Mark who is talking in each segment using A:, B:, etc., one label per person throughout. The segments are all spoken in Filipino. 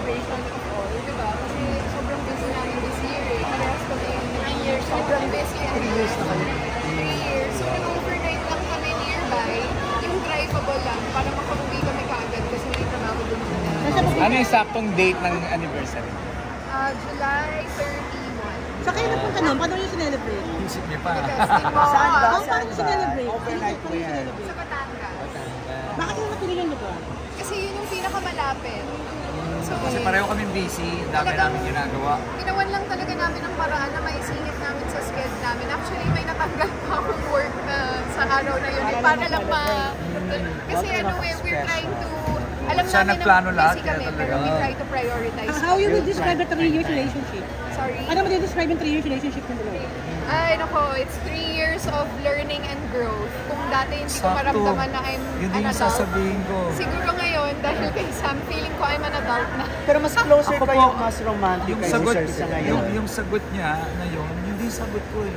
A: celebration of all, di ba? Kasi sobrang busy namin this year eh. Parehas kami 9 years, sobrang busy.
B: 3 years na kami.
A: 3 years. So nag-overnight lang kami nearby, yung drivable lang, para makauwi kami kaagad kasi may trabaho dun sila.
C: Ano yung saktong date ng anniversary?
A: July 31.
B: Sa kayo napunta nun? Paano yung sinelebrate?
C: Isip niya pa.
B: Saan ba? Paano sinelebrate?
C: Overnight po yan.
A: Sa Batangas.
B: Bakit yung napili yung lugar?
A: Kasi yun yung pinakamalapit. So,
C: Kasi pareho kami busy, dami namin ginagawa.
A: Ginawan lang talaga namin ang paraan na maisingit namin sa schedule namin. Actually, may natanggal pa akong work na sa araw na yun. Para lang kasi we're trying to, alam namin na busy kami, pero we try to prioritize.
B: How you would describe a 3-year relationship?
A: Sorry?
B: Ano mo describe yung 3-year relationship ng dalawa?
A: Ay, nako, it's 3 years of learning and growth. Kung dati hindi ko maramdaman na I'm
C: yun
A: an
C: yung
A: adult.
C: sasabihin ko.
A: Siguro ngayon, dahil kay Sam, feeling ko I'm an adult na.
D: Pero mas closer kayo, mas romantic kayo sa ngayon.
C: Yung sagot niya na yun, hindi sagot ko eh.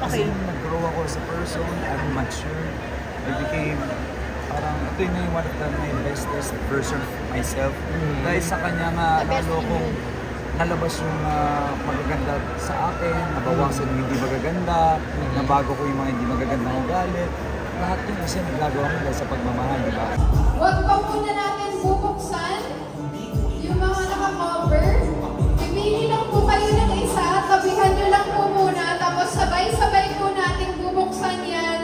C: Kasi nag-grow ako sa person, I'm mature. I became, parang ito yung one of my bestest version of myself. Dahil sa kanya nga, lalo kong nalabas yung magaganda sa akin, nabawasan yung hindi magaganda, nabago ko yung mga hindi magagandang ugali. Lahat yun kasi nagagawa ko dahil sa pagmamahal, di ba?
A: Huwag pa muna natin bubuksan yung mga naka-cover. Pipili lang po kayo ng isa, tabihan nyo lang po muna, tapos sabay-sabay po natin bubuksan yan.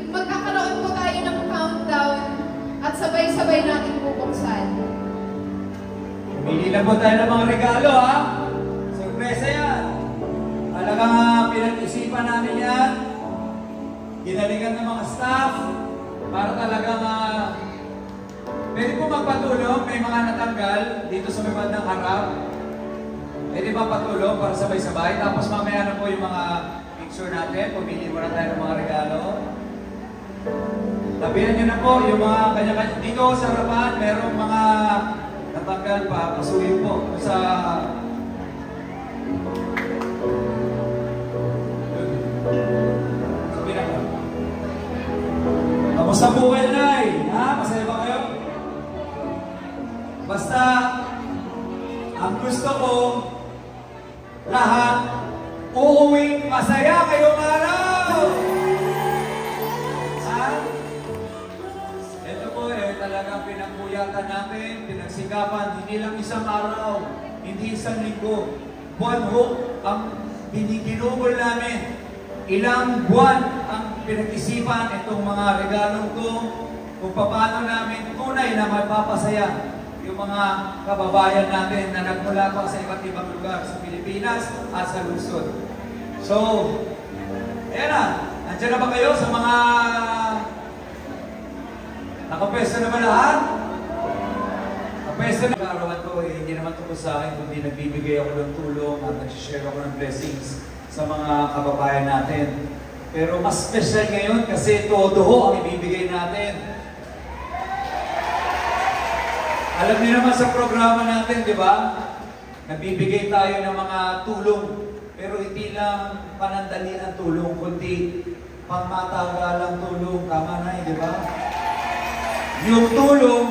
A: Magkakaroon po tayo ng countdown at sabay-sabay natin bubuksan.
E: Pili lang po tayo ng mga regalo, ha? Sorpresa yan. Talagang pinag-isipan namin yan. Ginalingan ng mga staff para talagang pwede po magpatulong. May mga natanggal dito sa may bandang harap. Pwede ba patulong para sabay-sabay? Tapos mamaya na po yung mga picture natin. Pumili muna tayo ng mga regalo. Tabihan nyo na po yung mga kanya-kanya. Dito sa harapan, merong mga natanggal pa, pasuyo po sa kamusta po kayo, Nay? Ha? Masaya ba kayo? Basta ang gusto ko lahat uuwing masaya kayong araw! Ha? Ito po talagang pinagpuyatan natin, pinagsikapan, hindi lang isang araw, hindi isang linggo. Buwan ho ang ginugol namin. Ilang buwan ang pinag-isipan itong mga regalong to kung paano namin tunay na mapapasaya yung mga kababayan natin na nagmula pa sa iba't ibang lugar sa Pilipinas at sa lungsod. So, ayan na. Nandiyan na ba kayo sa mga nakapwesto na ba lahat? Nakapwesto na. Arawan ko, hindi naman tungkol sa akin kundi nagbibigay ako ng tulong at nagsishare ako ng blessings sa mga kababayan natin. Pero mas special ngayon kasi todo ho ang ibibigay natin. Alam niyo naman sa programa natin, di ba? Nagbibigay tayo ng mga tulong. Pero hindi lang panandalian tulong, kundi pangmatagalang tulong. Tama na di ba? Yung tulong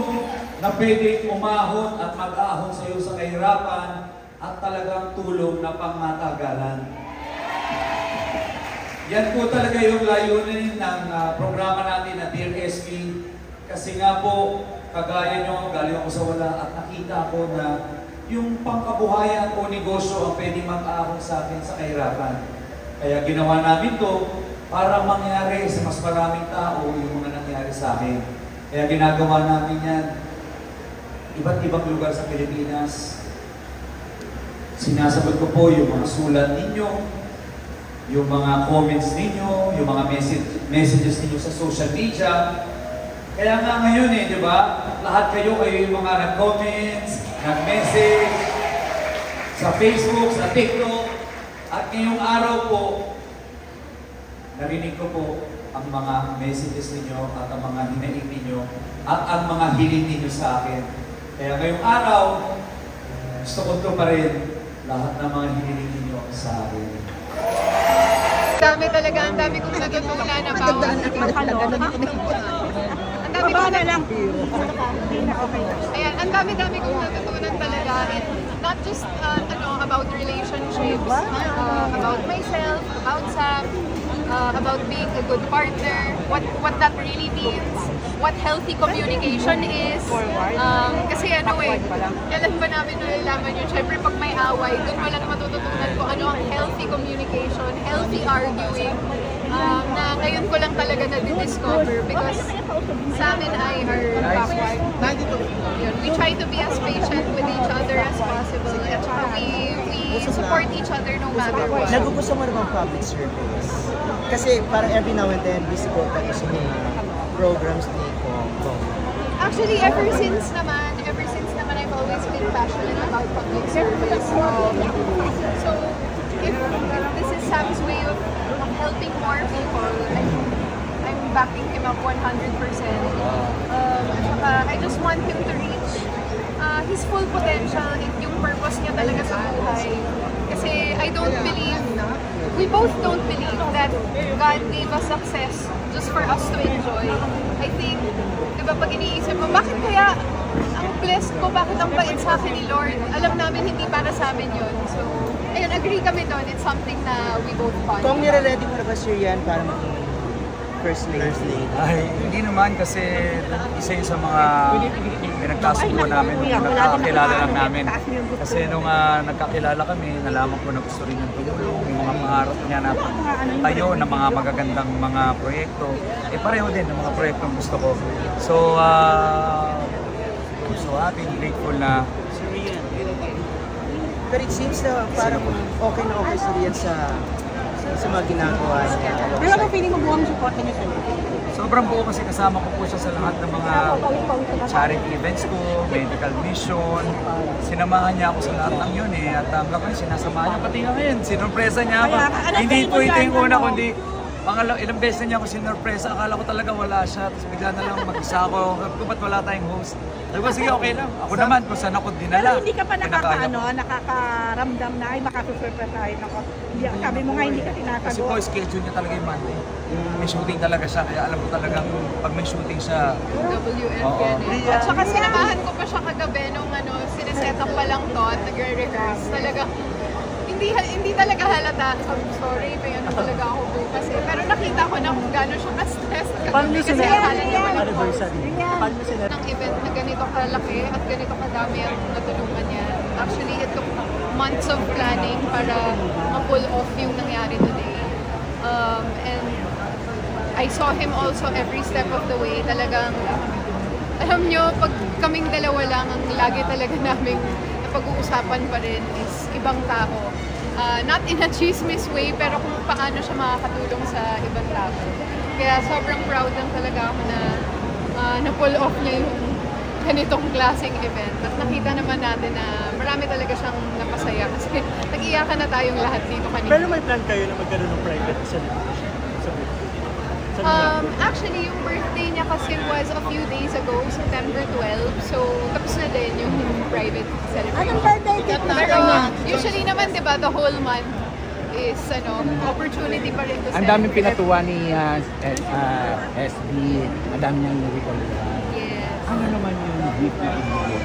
E: na pwedeng umahon at mag-ahon sa iyo sa kahirapan at talagang tulong na pangmatagalan. Yan po talaga yung layunin ng programa natin na Dear SB. Kasi nga po, kagaya nyo, galing ako sa wala at nakita ko na yung pangkabuhayan o negosyo ang pwedeng mag-ahon sa akin sa kahirapan. Kaya ginawa namin to para mangyari sa mas maraming tao yung mga nangyari sa akin. Kaya ginagawa namin yan. Iba't ibang lugar sa Pilipinas. Sinasagot ko po yung mga sulat ninyo, yung mga comments ninyo, yung mga messages ninyo sa social media. Kaya nga ngayon di ba? Lahat kayo yung mga nag-comments, nag-message sa Facebook, sa TikTok. At ngayong araw po, narinig ko po ang mga messages ninyo at ang mga hinaing ninyo at ang mga hiling ninyo sa akin. Kaya ngayong araw, gusto ko ito pa rin lahat ng mga hiling ninyo sa akin.
A: Dami talaga, ang dami kong natutunan na bawat ang dami kong lang. Ayan, ang dami kong natutunan talaga about myself, about Sam, about being a good partner, what that really means, what healthy communication is. Kasi ano kailan ba namin nalalaman yun? Siyempre pag may away, doon mo lang matututunan ko ano ang healthy communication, healthy arguing, na ngayon ko lang talaga na-discover because Sam and I are backward. We try to be as patient with each other as possible at saka we support each other no matter what.
D: Nagugusto mo naman public service? Kasi parang every now and then, visible ka sa mga programs ni Kong.
A: Actually, ever since naman, I've always been passionate about public service. So, if this is Sam's way of helping more people, I'm backing him up 100%. I just want him to reach his full potential, yung purpose niya talaga sa buhay. Kasi we both don't believe that God gave us success just for us to enjoy. I think, di ba pag iniisip mo, bakit kaya ang blessed ko, bakit ang bait sa akin ni Lord? Alam namin hindi para sa amin yun. So, ayun, agree kami doon. It's something na we both want.
D: Kung nire-ready mo na ba Sir Yan para maging first lady?
C: Ay, hindi naman kasi isa yun sa mga pinagkasundo namin nung nagkakilala lang namin. Kasi nung nagkakilala kami, nalaman ko na gusto rin yung tumulong, yung mga pangarap niya na tayo ng mga magagandang mga proyekto. Pareho din ng mga proyektong gusto ko. So, so happy, grateful na.
D: Pero it seems na parang okay na okay si Rian sa mga ginagawa niya.
B: Pero ano feeling mo buwang support niyo sa
C: Sobrang buo kasi kasama ko po siya sa lahat ng mga charity events ko, medical mission. Sinamahan niya ako sa lahat ng yun At hanggang ngayon, sinasamahan niya. Pati nga ngayon, sinurpresa niya ako. Hindi po ito yung una, kundi ilang beses niya ako sinurpresa. Akala ko talaga wala siya. Tapos bigla na lang mag-isa ako. Sabi ko, ba't wala tayong host? Sabi ko, sige, okay lang. Ako naman, kung saan ako dinala.
B: Pero hindi ka pa nakakaramdam na, ay makasusurprise tayo. Sabi mo nga, hindi ka tinatago.
C: Kasi po, schedule niya talaga yung Monday. May shooting talaga siya, kaya alam ko talagang pag may shooting siya.
A: WN At saka sinamahan ko pa siya kagabi nung sineset up pa lang to at nagre-rehearse. Talaga, hindi talaga halata. I'm sorry, may talaga ako bukas Pero nakita ko na kung gano'n siya ka-stress. Kasi akala niya walang ng event na ganito kalaki at ganito kadami ang natulungan niya. Actually, it took months of planning para ma-pull off yung nangyari today. And I saw him also every step of the way. Talagang, alam nyo, pag kaming dalawa lang, ang lagi talaga namin napag-uusapan pa rin is ibang tao. Not in a chismis way, pero kung paano siya makakatulong sa ibang tao. Kaya sobrang proud lang talaga ako na na-pull off niya yung ganitong klaseng event. At nakita naman natin na marami talaga siyang napasaya kasi nag-iyakan na tayong lahat dito kanina.
D: Pero may plan kayo na magkaroon ng private celebration sa birthday?
A: Actually, yung birthday niya kasi was a few days ago, September 12. So, tapos na din yung private celebration.
B: Anong birthday?
A: Pero usually naman, di ba, the whole month is opportunity pa rin to
F: Ang daming pinatuwa ni SB, ang dami niyang niritualihan.
A: Yes.
F: Ano naman yung gift na ibigay?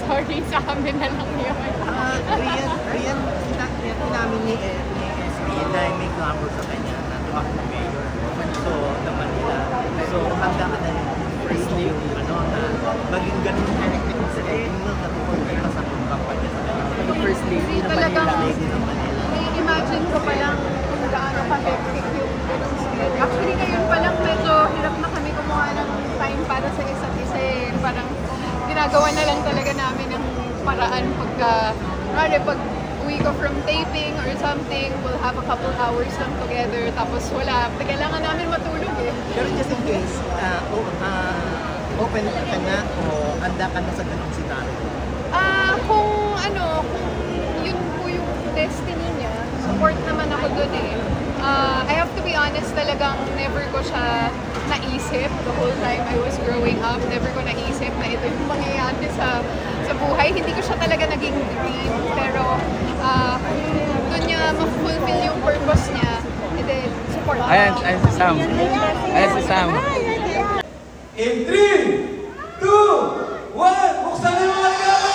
A: Sorry, sa amin na lang yun.
D: Rian, namin ni SB dahil may glamour sa kanya na tuwag na mayor. So, na Manila. So, handa ka na rin first yung na maging ganun sa na natuwag ka sa kampanya sa kanya. First lady na Manila, lady ng Manila.
A: Imagine ko pa lang kung gaano ka-hectic yung ganung schedule. Actually, ngayon pa lang medyo hirap na kami kumuha ng time para sa isa't isa Parang ginagawa na lang talaga namin ng paraan pag uwi ko from taping or something, we'll have a couple hours lang together, tapos wala. Kailangan namin matulog
D: Pero just in case, open ka na o handa ka na sa ganung scenario?
A: Kung yun po yung destiny niya, support naman ako dun I have to be honest, talagang never ko siya naisip the whole time I was growing up. Never ko naisip na ito yung mangyayari sa buhay. Hindi ko siya talaga naging dream. Pero doon niya ma-fulfill yung purpose niya. And then, support.
F: Ayan si Sam. Ayan si Sam.
E: In 3, 2, 1, buksan na yung mga regalo!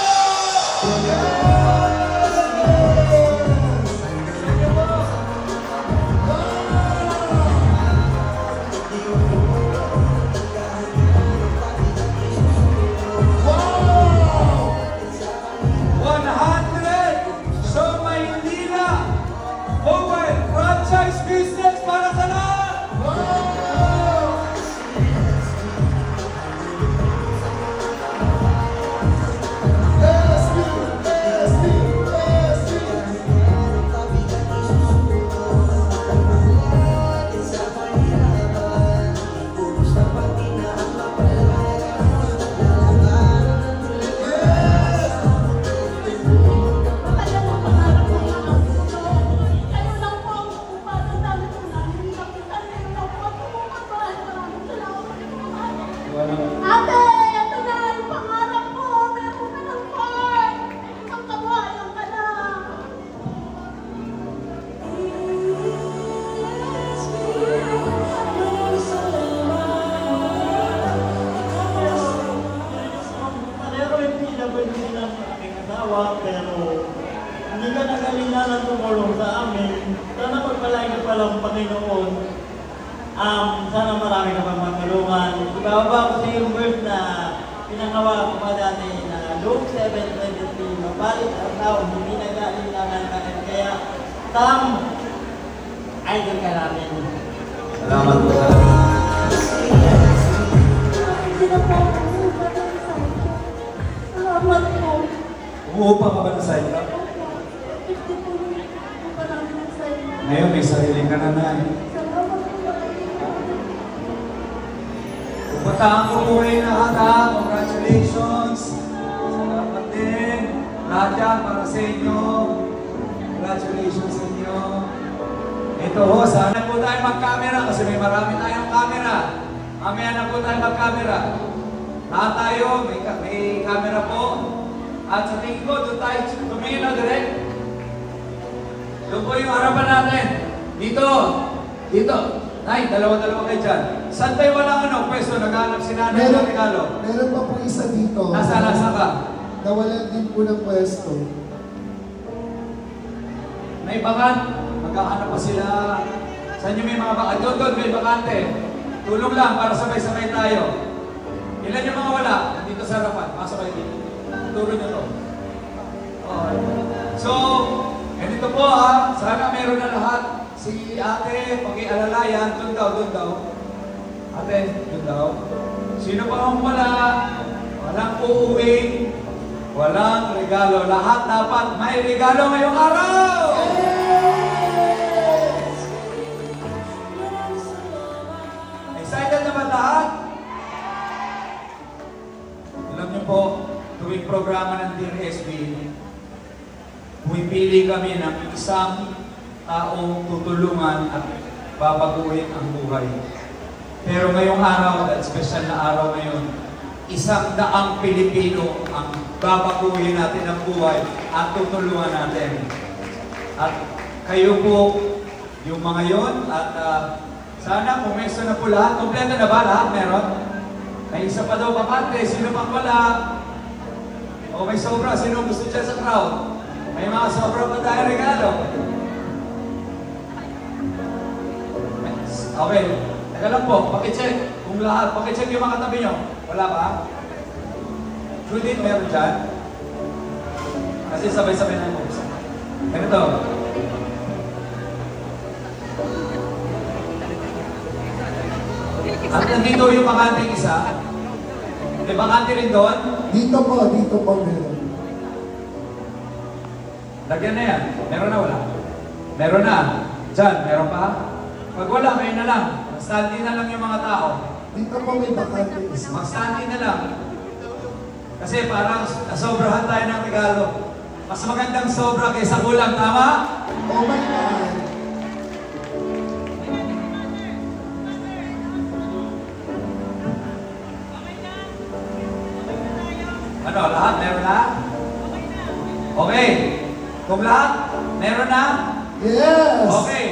G: pwede silang aming asawa, pero hindi ka nagalingan ng tumulong sa amin. Sana pagpalain ka palang Panginoon. Sana marami ka pang matulungan. Ibababa ko sa yung verse na pinangawa ko pa dati na Luke 7:23, mapalit ang tao, hindi nagalingan ka. Kaya, Sam, idol ka namin.
E: Salamat po sa
H: Salamat po.
E: umuupa ka ba na sa inyo? Ngayon may sarili ka na na. Pupuntahan ko po kayo lahat ha. Congratulations. Salamat din. Lahat yan para sa inyo. Congratulations sa inyo. Ito ho, sana po tayo mag-camera kasi may marami tayong camera. Mamaya na po tayo mag-camera. Lahat tayo, may camera po. At sa tingin ko, doon tayo tumingin na direct. Doon po yung harapan natin. Dito. Dito. Nay, dalawa-dalawa kayo dyan. Saan tayo walang pwesto? Naghanap si nanay ng regalo.
I: Meron pa po isa dito.
E: Nasa ka?
I: Nawalan din po ng pwesto.
E: May bakan. Maghahanap pa sila. Saan yung may mga bakan? Doon, may bakante. Tulong lang para sabay-sabay tayo. Ilan yung mga wala? Nandito sa harapan. Pasok kayo dito. Tulong nyo to. Okay. So, ganito po ha. Sana meron na lahat. Si ate, pag-ialalayan, doon daw. Ate, doon daw. Sino pa ang wala? Walang uuwi. Walang regalo. Lahat dapat may regalo ngayong araw! Excited na ba lahat? Alam niyo po, tuwing programa ng DRSB, pumipili kami ng isang taong tutulungan at babaguhin ang buhay. Pero ngayong araw, at special na araw ngayon, 100 Pilipino ang babaguhin natin ang buhay at tutulungan natin. At kayo po, yung mga yon, at sana pumesto na po lahat. Kompleto na ba lahat? Meron? May isa pa daw bakante. Sino pang wala? O may sobra? Sino gusto dyan sa crowd? May mga sobra pa tayo regalo. Okay. Teka lang po. Pakicheck. Kung lahat. Pakicheck yung mga tabi nyo. Wala ba? Judith, meron dyan? Kasi sabay-sabay na yung mag-isa. Ganito. At nandito yung bakante isa. May bakante rin doon.
I: Dito po meron.
E: Lagyan na yan. Meron na wala? Meron na. Diyan, meron pa? Pag wala, kayo na lang. Mag-standing na lang yung mga tao.
I: Dito po may bakante isa.
E: Mag-standing na lang. Kasi parang nasobrahan tayo ng regalo. Mas magandang sobra kaysa kulang, tama?
I: Oh my God!
E: Ano, lahat meron na? Okay. Kung lahat meron na?
I: Yes!
E: Okay.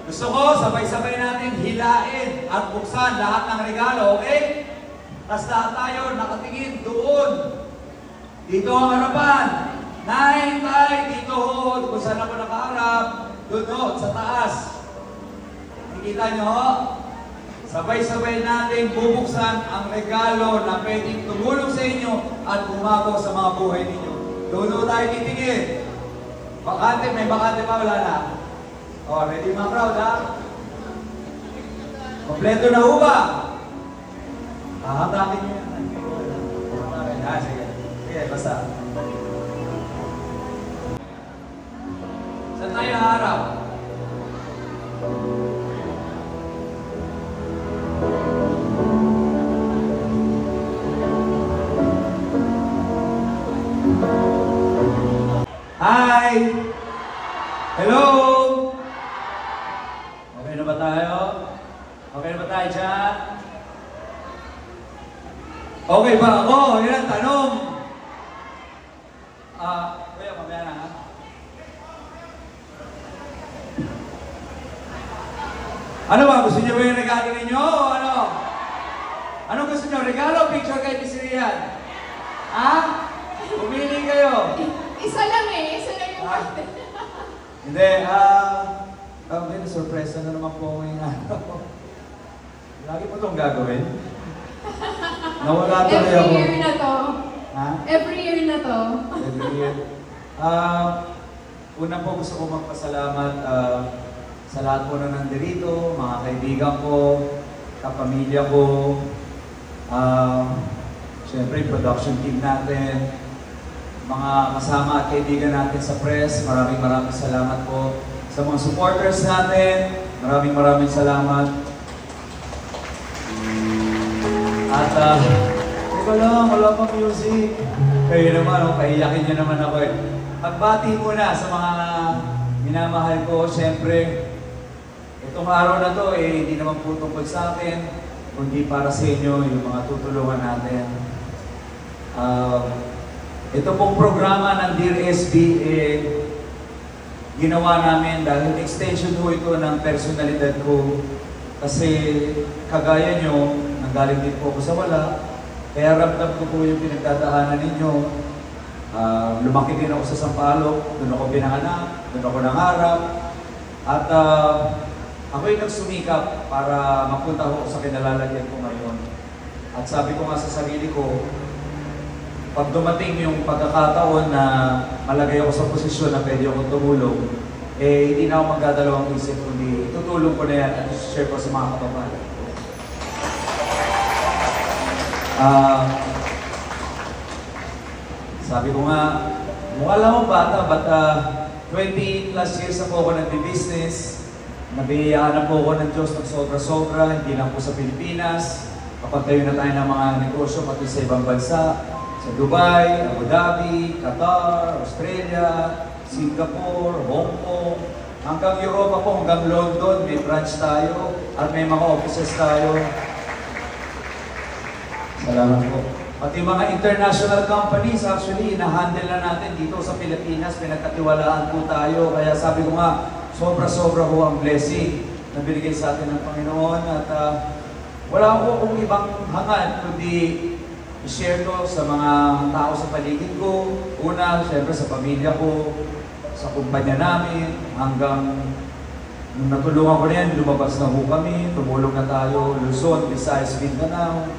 E: Gusto ko, sabay-sabay natin hilain at buksan lahat ng regalo, okay? Tapos lahat tayo nakatingin doon. Dito ang harapan. Nay, dito ho. Kung saan ako nakaharap. Doon sa taas. Nakikita nyo ho? Sabay-sabay natin bubuksan ang regalo na pwedeng tumulong sa inyo at bumago sa mga buhay ninyo. Doon tayo titingin. Bakante, may bakante pa, wala na. O, ready mga crowd, ha? Kompleto na ho ba? Hahatakin nyo yan. Sige. Sige, basta. Saan tayo harap? Hi! Hello! Okay na ba tayo? Okay na ba tayo dyan? Okay ba ako? Yan ang tanong. Kuya, mamaya na ha? Ano ba? Gusto niyo ba yung regalo ninyo? O ano? Ano gusto niyo? Regalo o picture kay Miss Rian? Ha? Hindi, may surpresa na naman po ngayong araw. Lagi mo itong gagawin? Nawala tuloy ako.
A: Every year na to.
E: Ha?
A: Every year na to.
E: Every year. Una po gusto ko magpasalamat sa lahat po na nandirito, mga kaibigan ko, kapamilya ko, siyempre production team natin, mga kasama at kaibigan natin sa press, maraming salamat po. Sa mga supporters natin, maraming salamat. At, teka lang, wala pang music. Kayo naman, kaiyakin niyo naman ako eh. Pagbati muna sa mga minamahal ko, siyempre, itong araw na to, hindi naman po tungkol sa akin, kundi para sa inyo, yung mga tutulungan natin. Ito pong programa ng Dear SB, ginawa namin dahil extension po ito ng personalidad ko. Kasi kagaya nyo, nanggaling din po ako sa wala, kaya ramdam ko po yung pinagdadaanan ninyo. Lumaki din ako sa Sampaloc, doon ako pinanganak, doon ako nangarap. At ako'y nagsumikap para mapunta ako sa kinalalagyan ko ngayon. At sabi ko nga sa sarili ko, pag dumating yung pagkakataon na malagay ako sa posisyon na pwede akong tumulong, hindi na ako magdadalawang isip, kundi tutulong ko na yan at share ko sa mga kababayan. Sabi ko nga, mukha lang akong bata, but 20 plus years na po ako nag-business. Nabiyayaan na po ako ng Diyos ng sobra-sobra, hindi lang po sa Pilipinas. Kapag tayo na tayo ng mga negosyo pati sa ibang bansa, sa Dubai, Abu Dhabi, Qatar, Australia, Singapore, Hong Kong, hanggang Europa po, hanggang London, may branch tayo at may mga offices tayo. Salamat po. Pati mga international companies, actually, na-handle na natin dito sa Pilipinas, pinagkatiwalaan po tayo. Kaya sabi ko nga, sobra-sobra po ang blessing na binigay sa atin ng Panginoon. At wala ko kung ibang hangad, kundi i-share ko sa mga tao sa paligid ko. Una, siyempre sa pamilya ko, sa kumpanya namin, hanggang nung natulungan ko na yan, lumabas na ho kami, tumulong na tayo, Luzon, Visayas, Mindanao.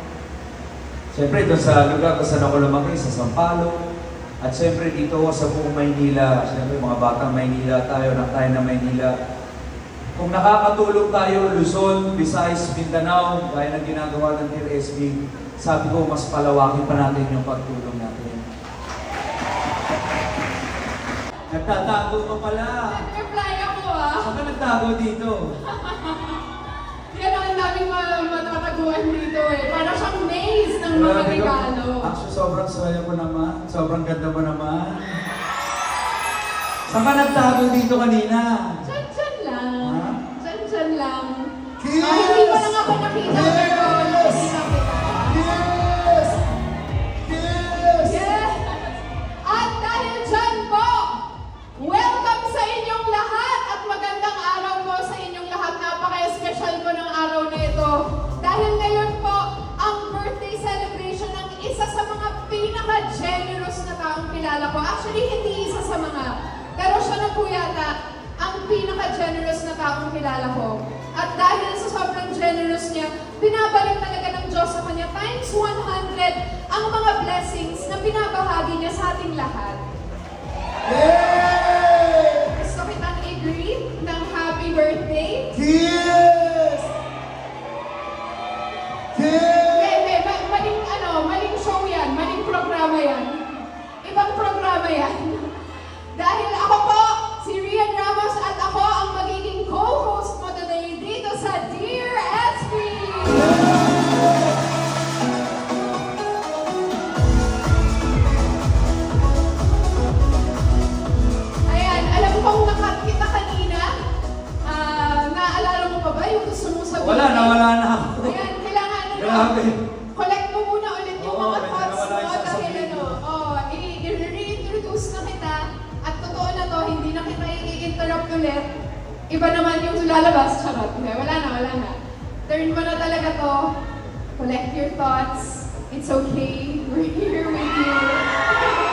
E: Siyempre doon sa lugar kung saan ako lumaki, sa Sampaloc. At siyempre dito sa buong Maynila, siyempre mga batang Maynila tayo, tayo na Maynila. Kung nakakatulong tayo, Luzon, Visayas, Mindanao, gaya ng ginagawa ng Dear SB, sabi ko, mas palawakin pa natin yung pagtulong natin. Nagtatago ka pala.
A: Nag-reply ako ah.
E: Saan ka nagtago dito?
A: Yan ang daming matataguan dito eh. Para siyang maze ng mga regalo.
E: Actually, sobrang saya ko naman. Sobrang ganda mo naman. Saan ka nagtago dito kanina?
A: Diyan lang.
E: Ha?
A: Diyan lang.
I: Kiss!
A: Hindi ko lang ako nakita pero nakita kita.
I: Yes! Yes!
A: Yes! At dahil dyan po, welcome sa inyong lahat at magandang araw po sa inyong lahat. Napaka-special ko ng araw na ito. Dahil ngayon po, ang birthday celebration ng isa sa mga pinaka-generous na taong kilala ko. Actually, hindi isa sa mga, pero siya na po yata ang pinaka-generous na taong kilala ko. At dahil sa sobrang generous niya, binabalik talaga ng Diyos sa kanya times 100 ang mga blessings na binabahagi niya sa ating lahat.
I: Yay!
A: Gusto kitang i-greet ng happy birthday.
I: Kiss! Kiss!
A: Maling show yan, maling programa yan. Ibang programa yan. Dahil ako po, si Rian Ramos at ako ang magiging co-host mo today dito sa Dear SB! Ayan, alam kong nakakita kanina. Naalala mo pa ba yung gusto mong sabihin?
E: Wala na ako.
A: Ayan, kailangan
E: Grabe.
A: collect mo muna ulit yung
E: Oo,
A: mga
E: medyo
A: thoughts
E: nawala
A: mo
E: yung
A: dahil
E: sasabihin
A: i-reintroduce na kita at totoo na to, hindi na kita i-interrupt ulit. Iba naman yung lalabas, charot. Okay, wala na. Turn mo na talaga to. Collect your thoughts. It's okay. We're here with you.